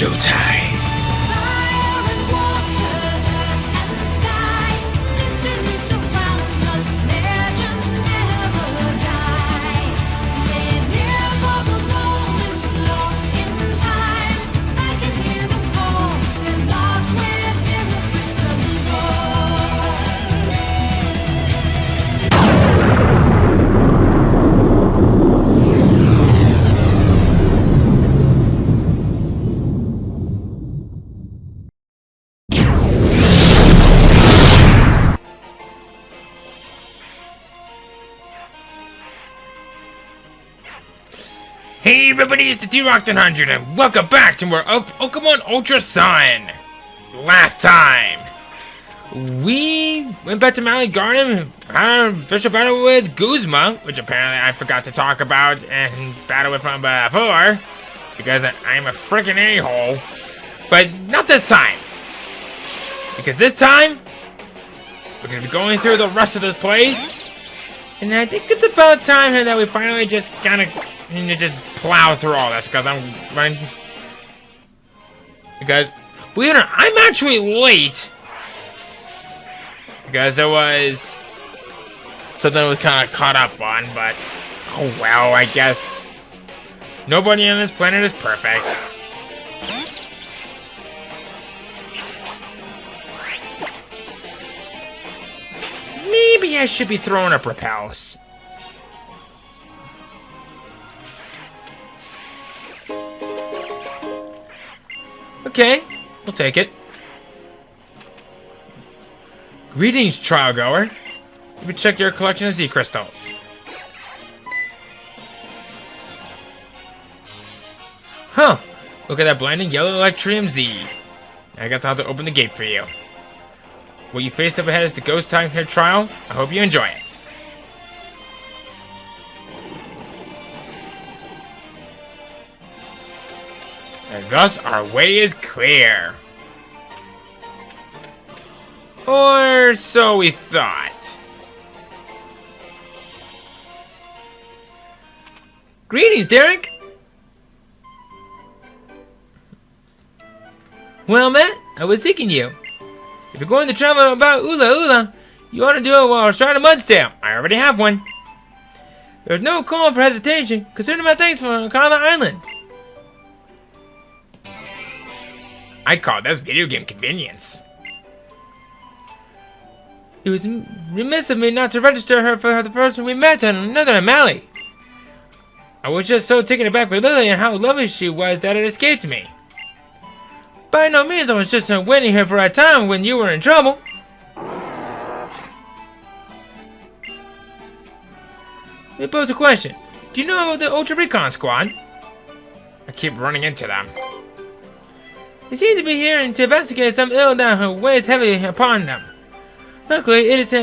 showtime. Hey everybody, it's the T-Rock100 and welcome back to more of Pokémon Ultra Sun! Last time, we went back to Mallee Garden, had a official battle with Guzma, which apparently I forgot to talk about and battle with him before, because I'm a freaking a-hole. But not this time, because this time, we're going to be going through the rest of this place, and I think it's about time here that we finally just kind of just plow through all this, because I'm running. Because, believe it or not, I'm actually late. Because it was something I was kind of caught up on, but oh well, I guess nobody on this planet is perfect. Maybe I should be throwing up repels. Okay, we'll take it. Greetings, trial goer. Let me check your collection of Z crystals. Huh, look at that blinding yellow Electrium Z. I guess I'll have to open the gate for you. What you face up ahead is the ghost time here trial. I hope you enjoy it. And thus our way is clear. Or so we thought. Greetings, Derek. Well, Matt, I was seeking you. If you're going to travel about Ula, you ought to do it while riding a Mudsdale. I already have one. There's no call for hesitation, considering my thanks for calling the island. I call this video game convenience. It was remiss of me not to register her for the first time we met on another Mallee. I was just so taken aback with Lily and how lovely she was that it escaped me. By no means I was just waiting here for a time when you were in trouble. Let me pose a question. Do you know the Ultra Recon Squad? I keep running into them. They seem to be here to investigate some ill that weighs heavily upon them. Luckily, it is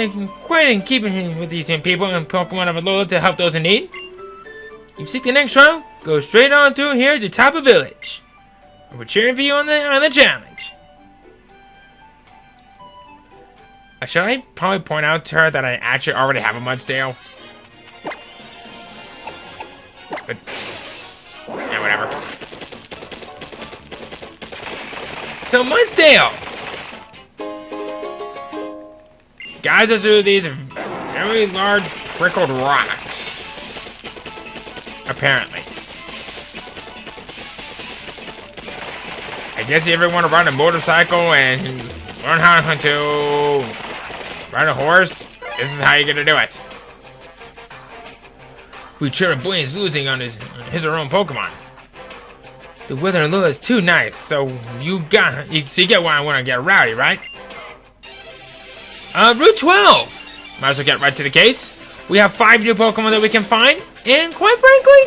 quite in keeping with these people and Pokemon of Alola to help those in need. If you seek the next trial, go straight on through here to Tapu Village. We're cheering for you on the challenge. Should I probably point out to her that I actually already have a Mudsdale? But, yeah, whatever. So, Mudsdale! Guys, us through these very large prickled rocks. Apparently. I guess if you ever want to ride a motorcycle and learn how to ride a horse, this is how you're gonna do it. We cheer a boy is losing on his or own Pokemon. The weather in Alola is too nice, so you get why I want to get rowdy, right? Route 12! Might as well get right to the case. We have 5 new Pokemon that we can find, and quite frankly,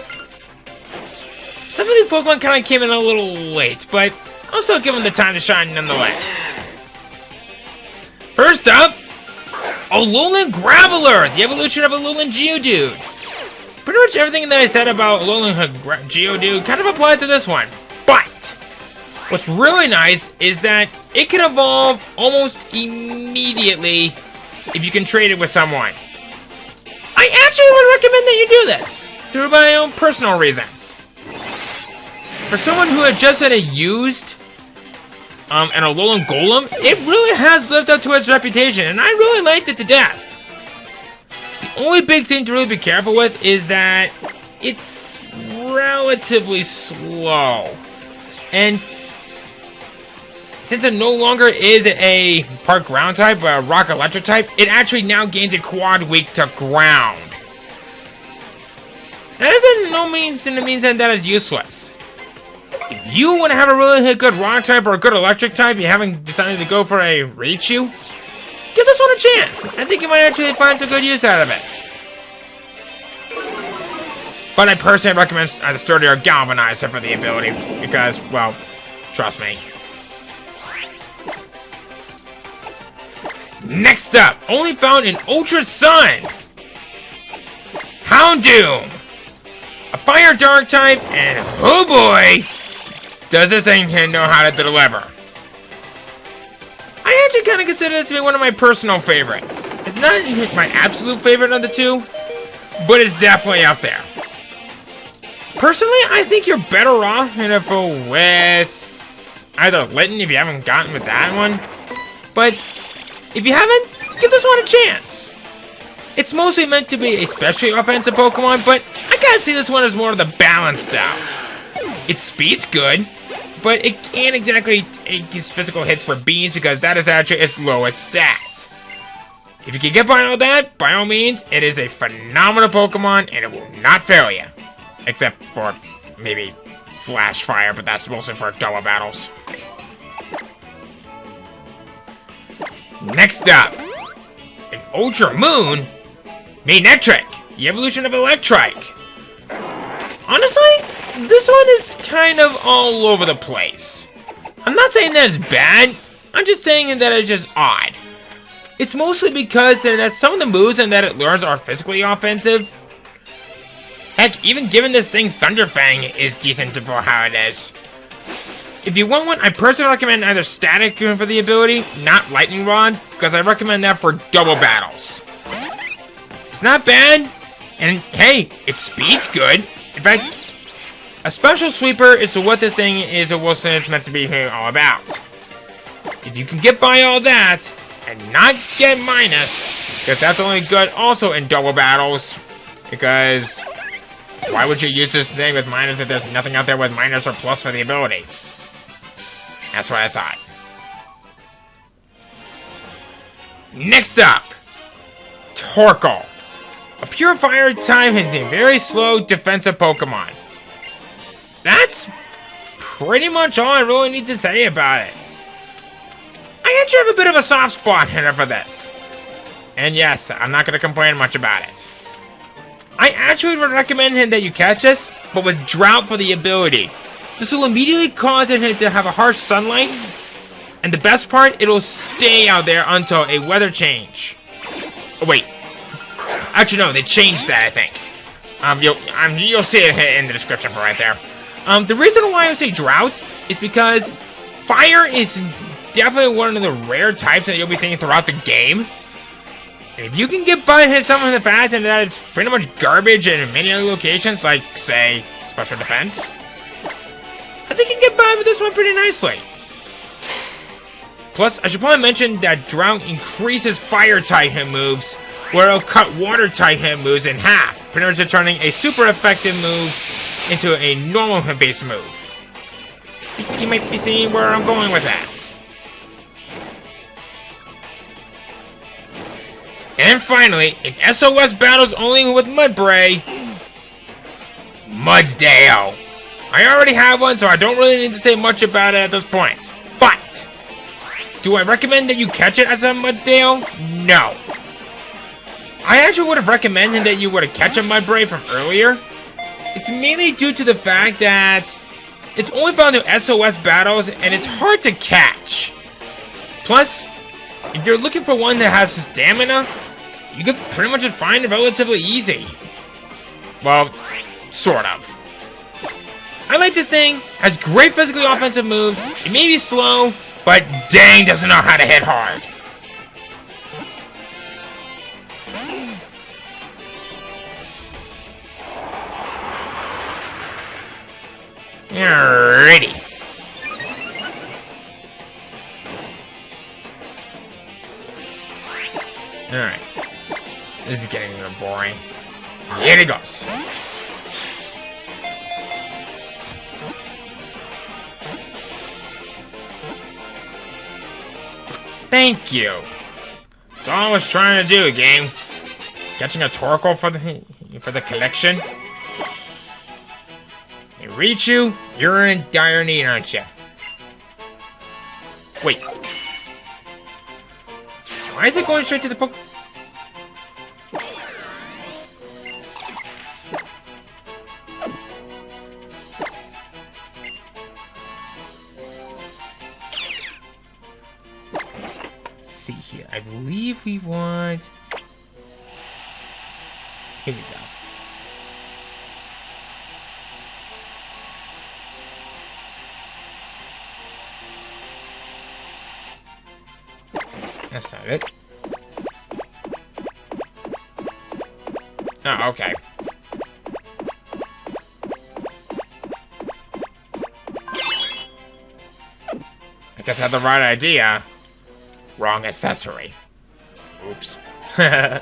some of these Pokemon kind of came in a little late, but I'll still give them the time to shine nonetheless. First up, Alolan Graveler, the evolution of Alolan Geodude. Pretty much everything that I said about Alolan Geodude kind of applies to this one. But what's really nice is that it can evolve almost immediately if you can trade it with someone. I actually would recommend that you do this, through my own personal reasons. for someone who had just had used an Alolan Golem, it really has lived up to its reputation, and I really liked it to death. The only big thing to really be careful with is that it's relatively slow. And since it no longer is a part ground type, but a rock electric type, it actually now gains a quad weak to ground. That isn't no means in the means that is useless. If you want to have a really good rock type or a good electric type, you haven't decided to go for a Raichu, give this one a chance. I think you might actually find some good use out of it. But I personally recommend the sturdier Galvanizer for the ability because, well, trust me. Next up, only found in Ultra Sun, Houndoom, a fire dark type, and oh boy, does this thing know how to deliver. I actually kind of consider this to be one of my personal favorites. It's not my absolute favorite of the two, but it's definitely up there. Personally, I think you're better off with either Litten if you haven't gotten with that one, but if you haven't, give this one a chance. It's mostly meant to be a especially offensive Pokemon, but I gotta see this one as more of the balanced out. Its speed's good, but it can't exactly take its physical hits for beans because that is actually its lowest stat. If you can get by all that, by all means, it is a phenomenal Pokemon and it will not fail you. Except for maybe Flash Fire, but that's mostly for double battles. Next up, in Ultra Moon, Manectric, the evolution of Electrike. Honestly, this one is kind of all over the place. I'm not saying that it's bad, I'm just saying that it's just odd. It's mostly because that some of the moves and that it learns are physically offensive. Heck, even giving this thing Thunder Fang is decent for how it is. If you want one, I personally recommend either Static for the ability, not Lightning Rod, because I recommend that for double battles. It's not bad, and hey, its speed's good. In fact, a special sweeper is what this thing is meant to be all about. If you can get by all that, and not get minus, because that's only good also in double battles, because why would you use this thing with minus if there's nothing out there with minus or plus for the ability? That's what I thought. Next up, Torkoal. A pure fire type and a very slow defensive Pokemon. That's pretty much all I really need to say about it. I actually have a bit of a soft spot here for this. And yes, I'm not going to complain much about it. I actually would recommend that you catch this, but with Drought for the ability. This will immediately cause it to have a harsh sunlight, and the best part, it'll stay out there until a weather change. Oh wait, actually no, they changed that I think. You'll see it in the description for right there. The reason why I say Drought is because fire is definitely one of the rare types that you'll be seeing throughout the game. And if you can get by some of the fact that it's pretty much garbage in many other locations, like say special defense, I think you can get by with this one pretty nicely. Plus, I should probably mention that Drought increases fire type hit moves, where it'll cut water type hit moves in half, pretty much turning a super effective move into a normal hit based move. I think you might be seeing where I'm going with that. And finally, in SOS battles only with Mudbray, Mudsdale. I already have one, so I don't really need to say much about it at this point. But, do I recommend that you catch it as a Mudsdale? No. I actually would have recommended that you would have catch a Mudbray from earlier. It's mainly due to the fact that it's only found in SOS battles, and it's hard to catch. Plus, if you're looking for one that has stamina, you can pretty much just find it relatively easy. Well, sort of. I like this thing, has great physically offensive moves, it may be slow, but dang doesn't know how to hit hard. Alrighty. Alright. This is getting a little boring. Here it goes. Thank you. That's all I was trying to do, game. Catching a Torkoal for the collection. Hey, Richu, you're in dire need, aren't you? Wait. Why is it going straight to the Poke? See here. I believe we want. Here we go. That's not it. Oh, okay. I guess I had the right idea. Wrong accessory. Oops. Yeah!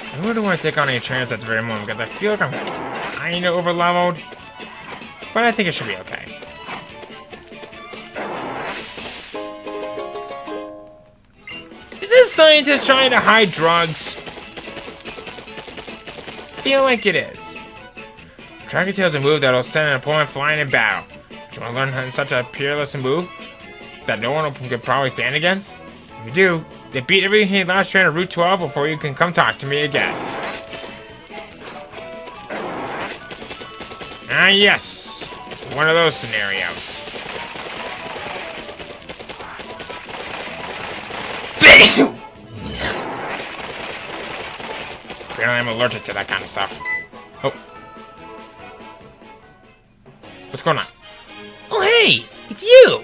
I really don't want to take on any trainers at the very moment because I feel like I'm kinda overleveled. But I think it should be okay. Is this scientist trying to hide drugs? I feel like it is. Dragon Tail's a move that'll send an opponent flying in battle. Do you want to learn such a peerless move that no one can probably stand against? If you do, then beat every last trainer Route 12 before you can come talk to me again. Ah, yes. One of those scenarios. Apparently I'm allergic to that kind of stuff. Oh. What's going on? Oh, hey! It's you!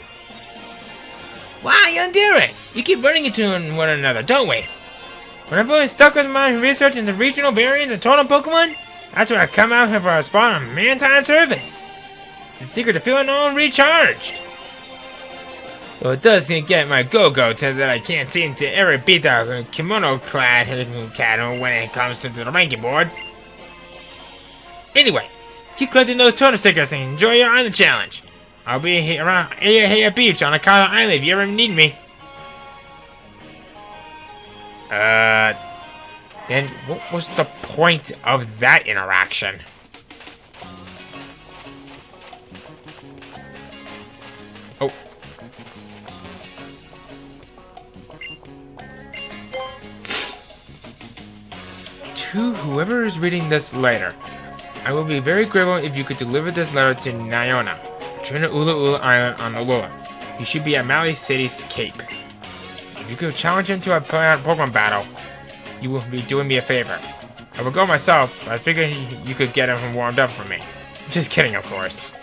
Wow, young Derek! We keep running into one another, don't we? Whenever I'm stuck with my research into regional variants and totem Pokemon, that's when I come out here for a spot on Mantine survey. The secret to feeling all recharged. Well, it does get my go-go to that I can't seem to ever beat the kimono-clad cat when it comes to the ranking board. Anyway, keep collecting those totem stickers and enjoy your island challenge. I'll be here around here beach on Akala Island if you ever need me. Then what was the point of that interaction? Oh. To whoever is reading this letter, I will be very grateful if you could deliver this letter to Nyona, trainer Ula Ula Island on Alola. He should be at Mali City's Cape. If you could challenge him to a Pokemon battle, you will be doing me a favor. I would go myself, but I figured you could get him warmed up for me. Just kidding, of course.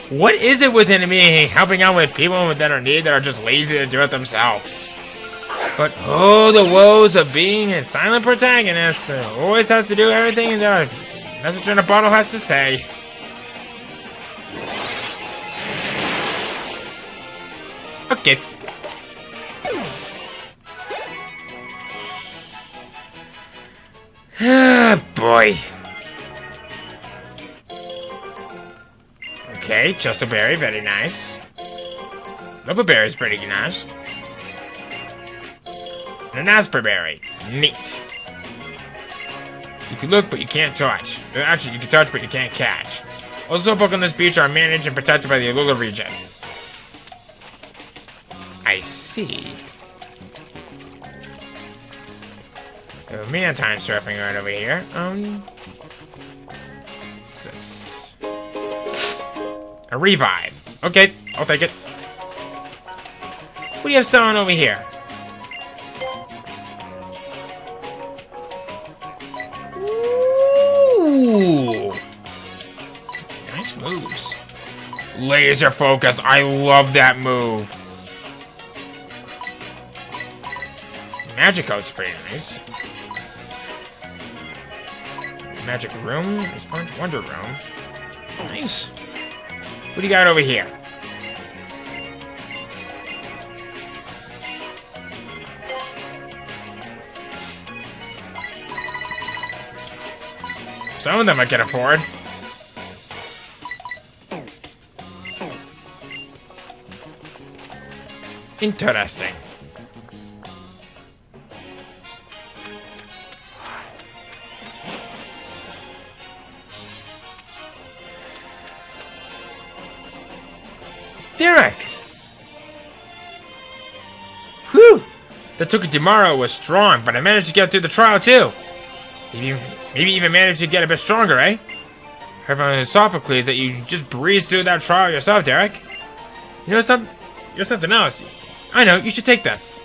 What is it within me helping out with people that are in need that are just lazy to do it themselves? But oh, the woes of being a silent protagonist. Always has to do everything that a message in a bottle has to say. Okay. Ah, boy. Okay, just a berry, very nice. Loba berry is pretty nice. And an Asperberry, neat. You can look, but you can't touch. Actually, you can touch, but you can't catch. Also, Pokemon on this beach are managed and protected by the Alola region. I see. Mantine surfing right over here. What's this? A revive. Okay, I'll take it. What do you have selling over here? Laser focus. I love that move. Magic Coat's pretty nice. Magic Room? Wonder Room. Nice. What do you got over here? Some of them I can afford. Interesting. Derek! Whew! The Tokidamaro was strong, but I managed to get through the trial too. Maybe even managed to get a bit stronger, eh? I heard from Sophocles that you just breezed through that trial yourself, Derek. You know something? You're something else. I know, you should take this.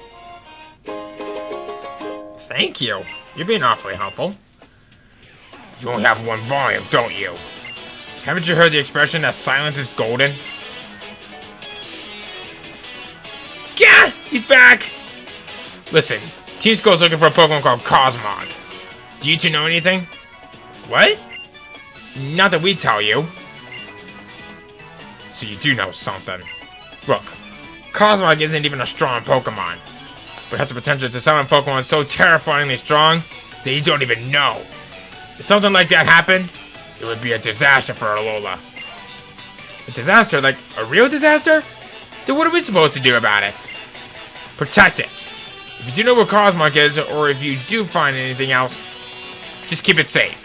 Thank you. You're being awfully helpful. You only have one volume, don't you? Haven't you heard the expression that silence is golden? Yeah! He's back! Listen, Team Skull's looking for a Pokemon called Cosmog. Do you two know anything? What? Not that we tell you. So you do know something. Look, Cosmog isn't even a strong Pokemon, but has the potential to summon Pokemon so terrifyingly strong that you don't even know. If something like that happened, it would be a disaster for Alola. A disaster? Like a real disaster? Then what are we supposed to do about it? Protect it. If you do know where Cosmog is, or if you do find anything else, just keep it safe.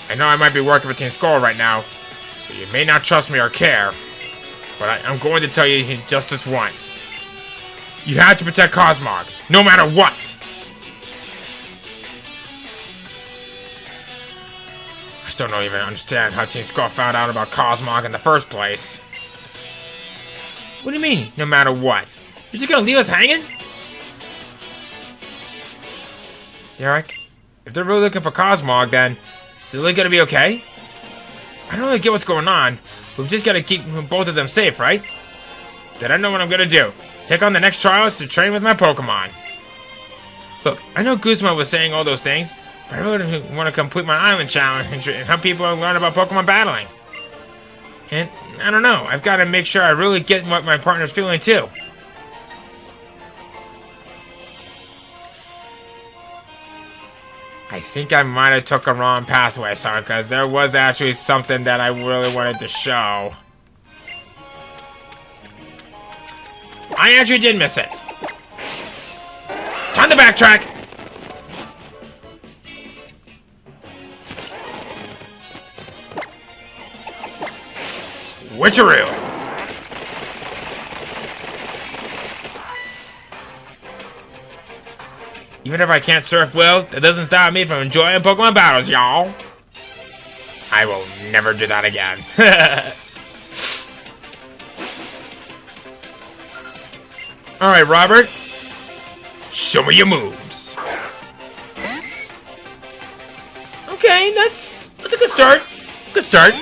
I know I might be working with Team Skull right now, so you may not trust me or care, but I'm going to tell you just this once. You have to protect Cosmog, no matter what! I still don't even understand how Team Skull found out about Cosmog in the first place. What do you mean, no matter what? You're just gonna leave us hanging? Derek, if they're really looking for Cosmog, then is it really gonna be okay? I don't really get what's going on. We've just gotta keep both of them safe, right? Then I know what I'm gonna do. Take on the next trials to train with my Pokemon. Look, I know Guzma was saying all those things, but I really want to complete my island challenge and help people learn about Pokemon battling. And I don't know, I've got to make sure I really get what my partner's feeling too. I think I might have took a wrong pathway, son, because there was actually something that I really wanted to show. I actually did miss it. Time to backtrack! Witcheroo! Even if I can't surf well, that doesn't stop me from enjoying Pokemon battles, y'all. I will never do that again. Alright, Robert. Show me your moves. Okay, that's a good start. Good start.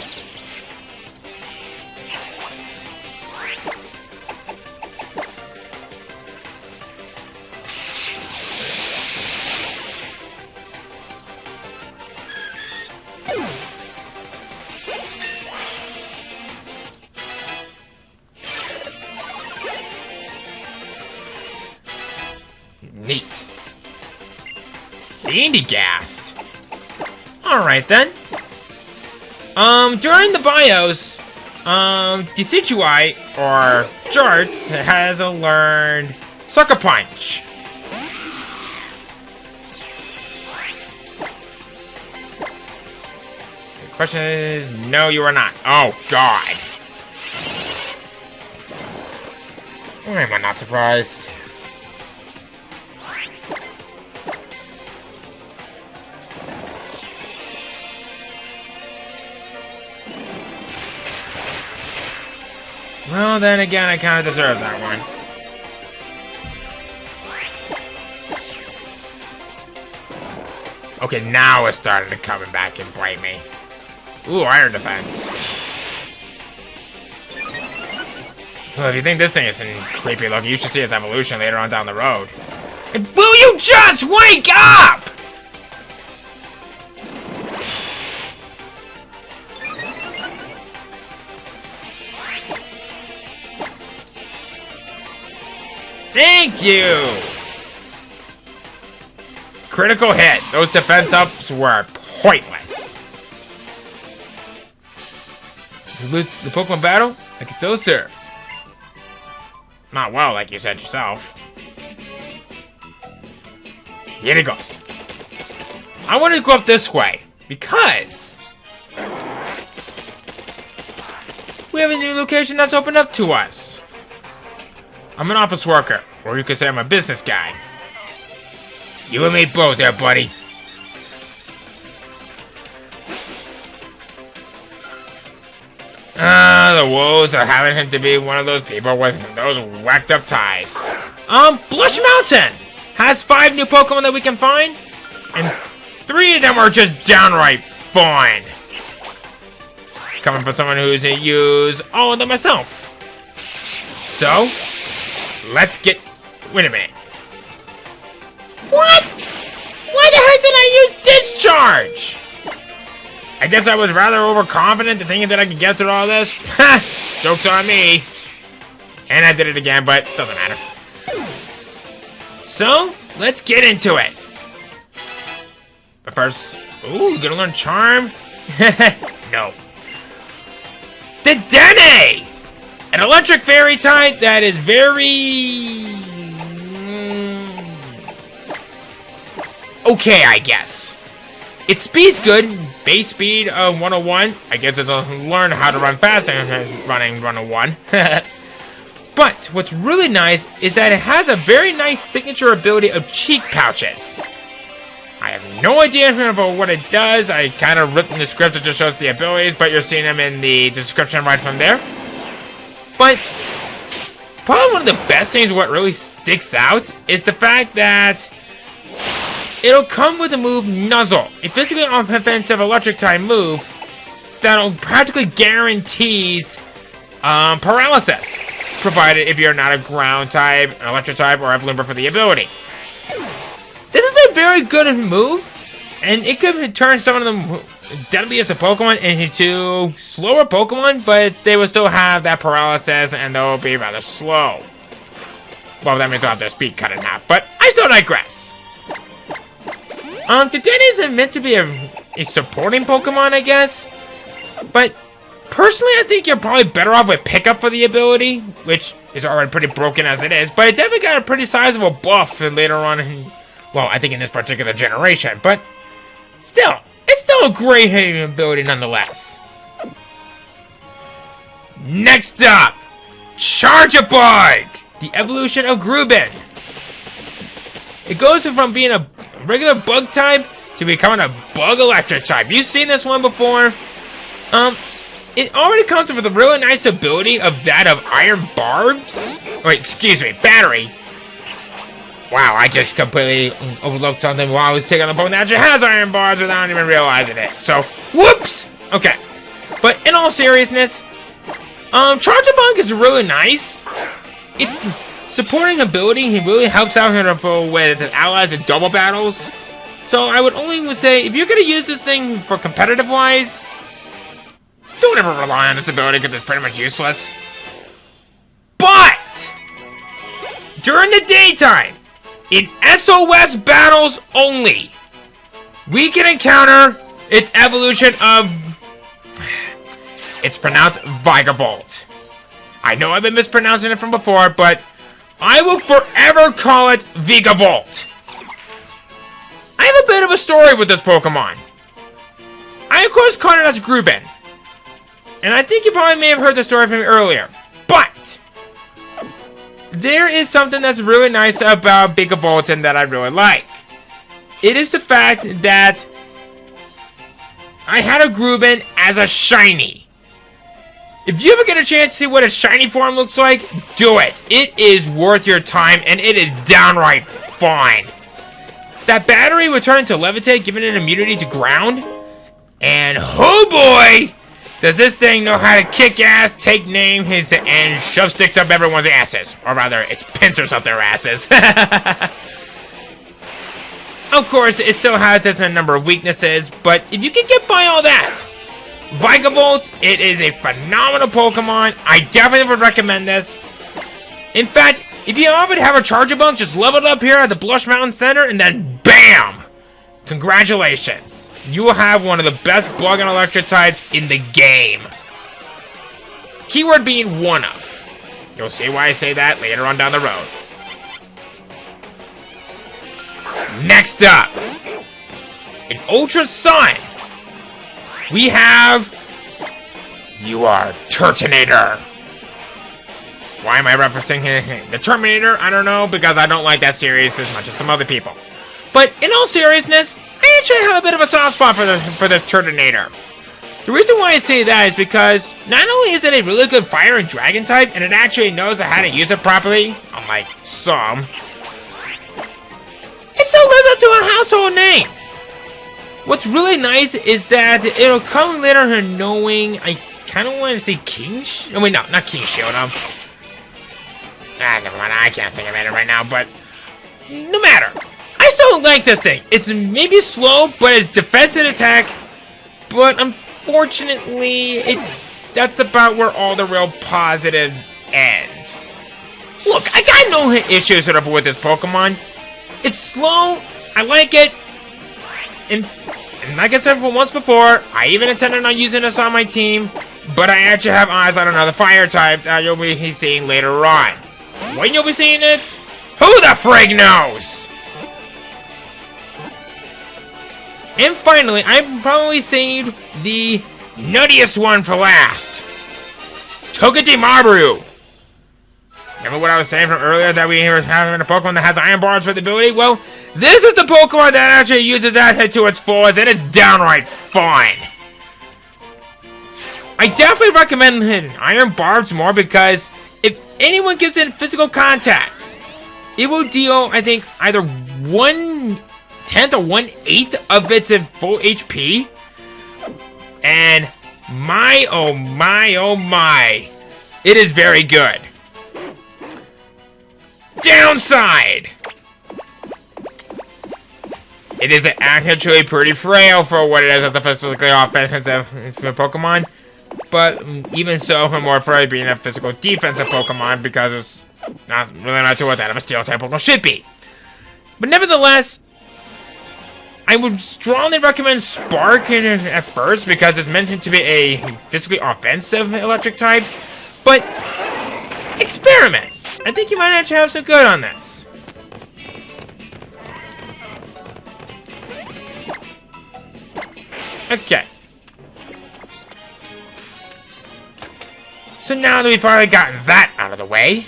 Neat. Sandygast. Alright then. During the bios, Decidueye, or Jarts, has learned Sucker Punch. The question is, no, you are not. Oh, God. Why am I not surprised? Well, then again, I kind of deserve that one. Okay, now it's starting to come back and bite me. Ooh, Iron Defense. Well, if you think this thing is creepy looking, you should see its evolution later on down the road. And will you just wake up? Thank you! Critical hit. Those defense ups were pointless. If you lose the Pokemon battle, I can still serve. Not well, like you said yourself. Here it goes. I wanted to go up this way, because we have a new location that's opened up to us. I'm an office worker, or you could say I'm a business guy. You and me both there, buddy. The wolves are having him to be one of those people with those whacked up ties. Blush Mountain has 5 new Pokemon that we can find, and 3 of them are just downright fun. Coming from someone who's used all of them myself. So, let's get... Wait a minute. What? Why the heck did I use Discharge? I guess I was rather overconfident to thinking that I could get through all this. Ha! Joke's on me. And I did it again, but doesn't matter. So, let's get into it. But first... Ooh, you gonna learn Charm? No. Dedenne! An electric fairy type that is very... okay, I guess. Its speed's good. Base speed of 101. I guess it'll learn how to run fast and running 101. But what's really nice is that it has a very nice signature ability of cheek pouches. I have no idea about what it does. I kind of ripped in the script. It just shows the abilities, but you're seeing them in the description right from there. But probably one of the best things, what really sticks out, is the fact that it'll come with the move Nuzzle, a physically offensive electric type move that'll practically guarantees paralysis, provided if you're not a ground type, an electric type, or have Limber for the ability. This is a very good move, and it could turn some of the deadliest of Pokemon into slower Pokemon, but they will still have that paralysis and they'll be rather slow. Well, that means they'll have their speed cut in half, but I still digress. Dedenne isn't meant to be a supporting Pokemon, I guess. But personally, I think you're probably better off with Pickup for the ability, which is already pretty broken as it is. But it definitely got a pretty sizable buff later on in, well, I think in this particular generation. But still, it's still a great hitting ability nonetheless. Next up, Charjabug, the evolution of Gruben. It goes from being a regular bug type to becoming a bug electric type. You've seen this one before. It already comes with a really nice ability of that of Iron Barbs. Wait, excuse me, Battery. Wow, I just completely overlooked something while I was taking the Pokemon that actually has Iron Barbs without even realizing it. So, whoops! Okay. But in all seriousness, Charjabug is really nice. It's supporting ability, he really helps out here with allies in double battles. So I would only say, if you're going to use this thing for competitive-wise, don't ever rely on this ability because it's pretty much useless. But during the daytime, in SOS battles only, we can encounter its evolution of... It's pronounced Vigavolt. I know I've been mispronouncing it from before, but I will forever call it Vigavolt. I have a bit of a story with this Pokemon. I, of course, caught it as Gruben. And I think you probably may have heard the story from me earlier. But there is something that's really nice about Vigavolt and that I really like. It is the fact that I had a Gruben as a shiny. If you ever get a chance to see what a shiny form looks like, do it. It is worth your time, and it is downright fun. That battery would turn into Levitate, giving it immunity to ground. And oh boy, Does this thing know how to kick ass, take names, and shove sticks up everyone's asses? Or rather, its pincers up their asses. Of course, it still has its number of weaknesses, but if you can get by all that, Vikavolt, it is a phenomenal Pokemon. I definitely would recommend this. In fact, if you already have a Charjabug, just level it up here at the Blush Mountain Center, and then BAM! Congratulations. You will have one of the best Bug and Electric types in the game. Keyword being one of. You'll see why I say that later on down the road. Next up, in Ultra Sun, we have... You are Turtonator. Why am I referencing the Terminator? I don't know, because I don't like that series as much as some other people. But in all seriousness, I actually have a bit of a soft spot for the Turtonator. The reason why I say that is because not only is it a really good fire and dragon type, and it actually knows how to use it properly, unlike some, it still lives up to a household name. What's really nice is that it'll come later in knowing, I kind of want to say King Shield. Oh, wait, no, not King Shield. Never mind, I can't think of it right now, but no matter. I still like this thing. It's maybe slow, but it's defensive attack. But unfortunately, that's about where all the real positives end. Look, I got no issues with this Pokemon. It's slow. I like it. And like I said once before, I even intended on using this on my team. But I actually have eyes on another fire type that you'll be seeing later on. When you'll be seeing it, who the frig knows? And finally, I'm probably saved the nuttiest one for last. Togedemaru. Remember what I was saying from earlier that we were having a Pokemon that has Iron Barbs for the ability? Well, this is the Pokemon that actually uses that to its fullest, and it's downright fun. I definitely recommend Iron Barbs more because if anyone gives it physical contact, it will deal, I think, either 1/10 or 1/8 of its full HP. And my, oh my, it is very good. Downside! It is actually pretty frail for what it is as a physically offensive Pokemon. But even so, I'm more afraid of being a physical defensive Pokemon because it's not to what that of a Steel type Pokemon should be. But nevertheless, I would strongly recommend Spark at first because it's mentioned to be a physically offensive electric type. But experiments. I think you might actually have some good on this. Okay. So now that we've already gotten that out of the way,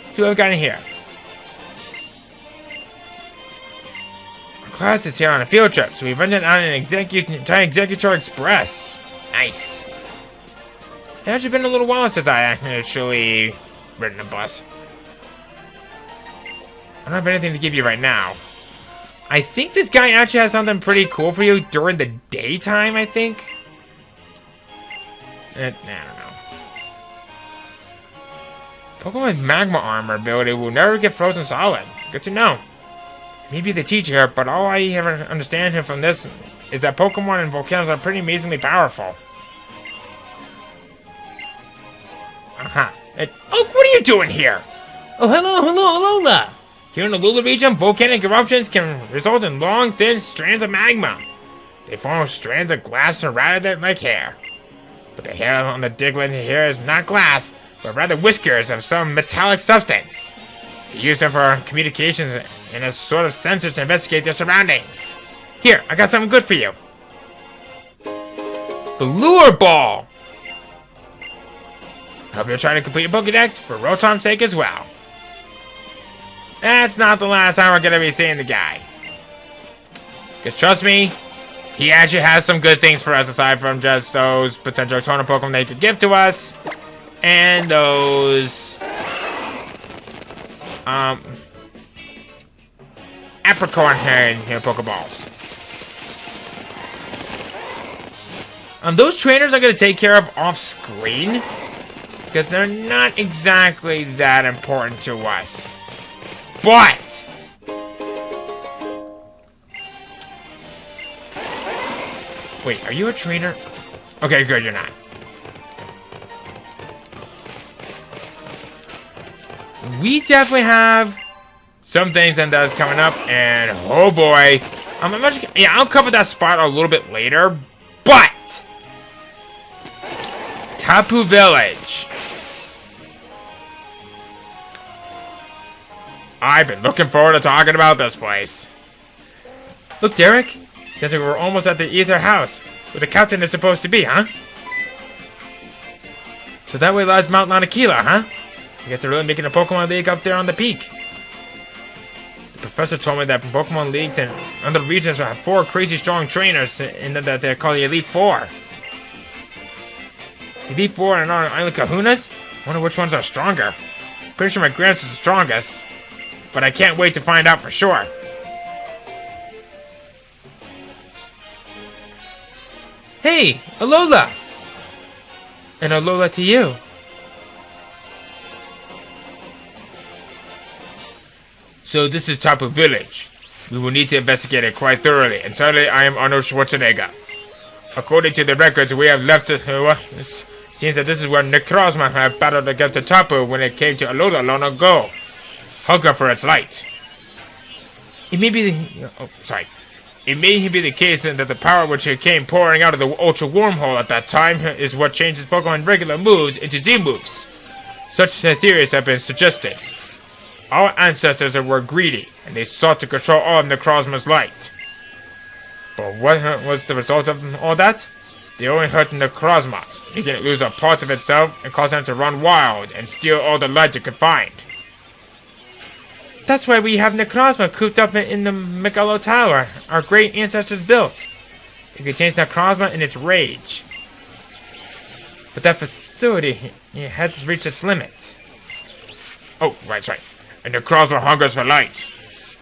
let's see what we've got in here. Our class is here on a field trip, so we've rented out an Executor Express. Nice. It's actually been a little while since I actually ridden a bus. I don't have anything to give you right now. I think this guy actually has something pretty cool for you during the daytime, I think. I don't know. Pokemon Magma Armor ability will never get frozen solid. Good to know. Maybe the teacher, but all I ever understand from this is that Pokemon and volcanoes are pretty amazingly powerful. Oh, what are you doing here? Oh, hello, Alola! Here in the Alola region, volcanic eruptions can result in long, thin strands of magma. They form strands of glass surrounded it like hair. But the hair on the Diglett here is not glass, but rather whiskers of some metallic substance. They use them for communications and as sort of sensors to investigate their surroundings. Here, I got something good for you. The Lure Ball! Hope you're trying to complete your Pokédex for Rotom's sake as well. That's not the last time we're gonna be seeing the guy. Because trust me, he actually has some good things for us aside from just those potential toner Pokemon they could give to us. And those... Apricorn here Pokeballs. Those trainers I'm going to take care of off screen, because they're not exactly that important to us. But wait, are you a trainer? Okay, good, you're not. We definitely have some things and that's coming up, and oh boy, I'll cover that spot a little bit later. But Tapu Village, I've been looking forward to talking about this place. Look, Derek, seems like we're almost at the Ether House, where the captain is supposed to be, huh? So that way lies Mount Lanakila, huh? I guess they're really making a Pokemon League up there on the peak. The professor told me that Pokemon Leagues and other regions have 4 crazy strong trainers, and that they're called the Elite Four. Elite Four and Island Kahunas? I wonder which ones are stronger. Pretty sure my Gramps is the strongest, but I can't wait to find out for sure. Hey, Alola! And Alola to you. So this is Tapu Village. We will need to investigate it quite thoroughly, and sadly I am Arnold Schwarzenegger. According to the records we have left, it seems that this is where Necrozma had battled against the Tapu when it came to Alola long ago. Hunger for its light. It may be the case that the power which came pouring out of the Ultra Wormhole at that time is what changes Pokemon regular moves into Z moves. Such theories have been suggested. Our ancestors were greedy, and they sought to control all of Necrozma's light. But what was the result of all that? They only hurt Necrozma, making it lose a part of itself and causing it to run wild and steal all the light it could find. That's why we have Necrozma cooped up in the Megalo Tower our great ancestors built. It contains Necrozma in its rage. But that facility has reached its limit. Oh, right. And Necrozma hungers for light.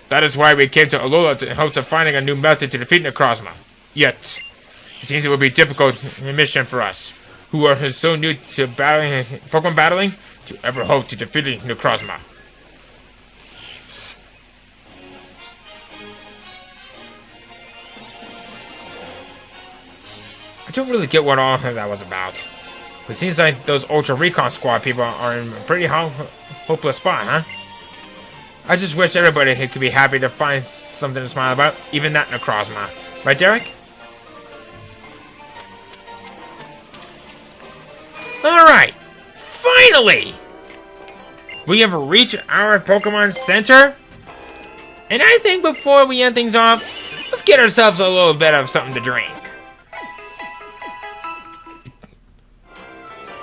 That is why we came to Alola in hopes of finding a new method to defeat Necrozma. Yet, it seems it will be a difficult mission for us, who are so new to Pokemon battling, to ever hope to defeat Necrozma. I don't really get what all of that was about. It seems like those Ultra Recon Squad people are in a pretty hopeless spot, huh? I just wish everybody could be happy to find something to smile about, even that Necrozma. Right, Derek? Alright! Finally! We have reached our Pokemon Center. And I think before we end things off, let's get ourselves a little bit of something to drink.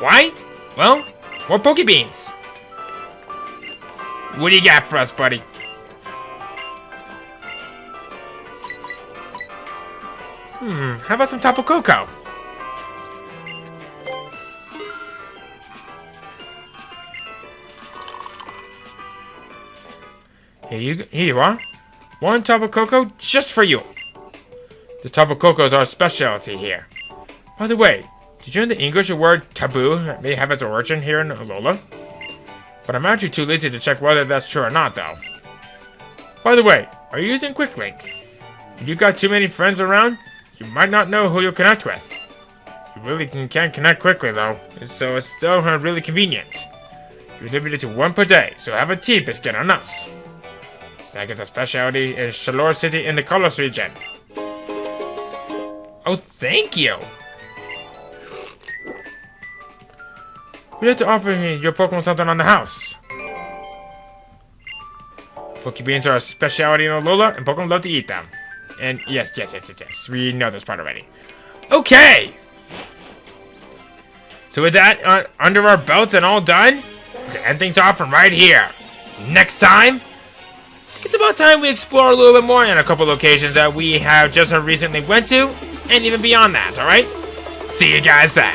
Why? Well, more Pokebeans. What do you got for us, buddy? How about some Tapu Koko? Here you are. 1 Tapu Koko just for you. The Tapu Koko is our specialty here. By the way, did you know the English word taboo may have its origin here in Alola? But I'm actually too lazy to check whether that's true or not, though. By the way, are you using Quick Link? If you got too many friends around, you might not know who you'll connect with. You really can't connect quickly, though, so it's still really convenient. You're limited to 1 per day, so have a tea biscuit on us. Snack is a specialty in Shalor City in the Kalos region. Oh, thank you! We'd like to offer your Pokemon something on the house. Pokebeans are a specialty in Alola, and Pokemon love to eat them. And yes. We know this part already. Okay! So with that under our belts and all done, we can end things off from right here. Next time, it's about time we explore a little bit more in a couple locations that we have just recently went to, and even beyond that, alright? See you guys then.